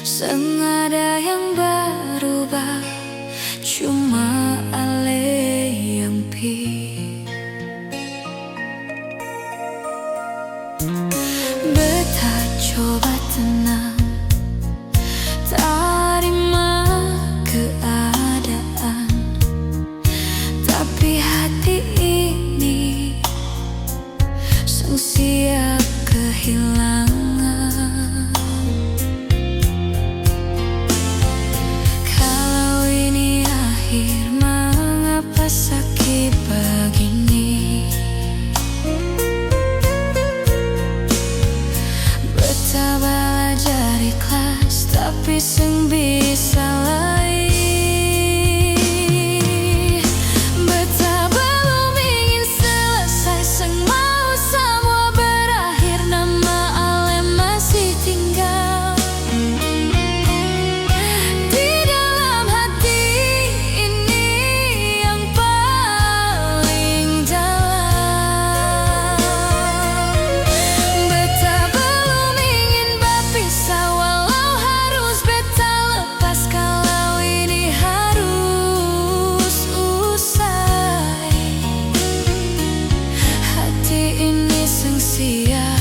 Senada yang berubah, cuma ale yang pi. Beta coba tenang, terima keadaan, tapi hati ini sang siap kehilangan. Kalau ini akhir, mengapa sakit begini? Beta belajar ikhlas, tapi seng bisa lain. Beta belum ingin selesai, seng mau semua berakhir, nama ale masih tinggal di dalam hati ini yang paling dalam. Beta belum ingin berpisah, walau harus beta lepas. Kalau ini harus usai, hati ini seng siap.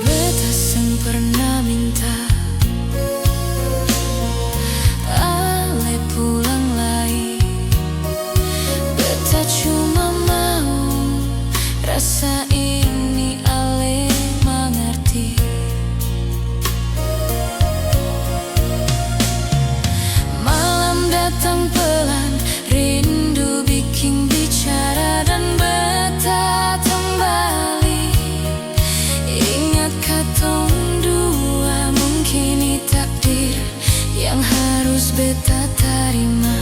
Beta seng pernah minta ale pulang lagi. Beta cuma mau rasa ini ale mengerti. Malam datang pelan, rindu bikin bicara, dan beta kembali ingat katong dua. Mungkin ini takdir yang harus beta terima,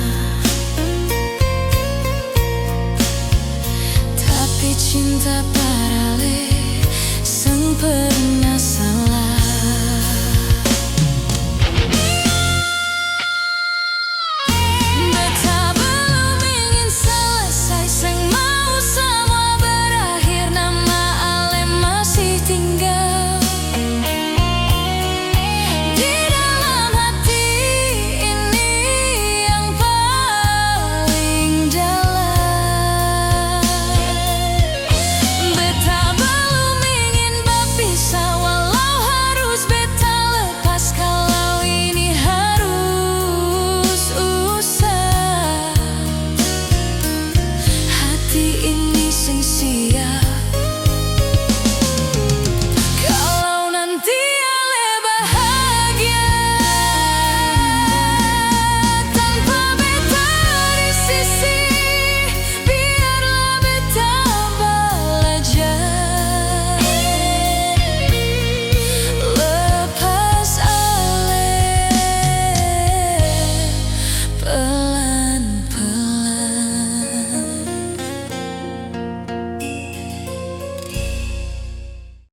tapi cinta parale seng pernah salah.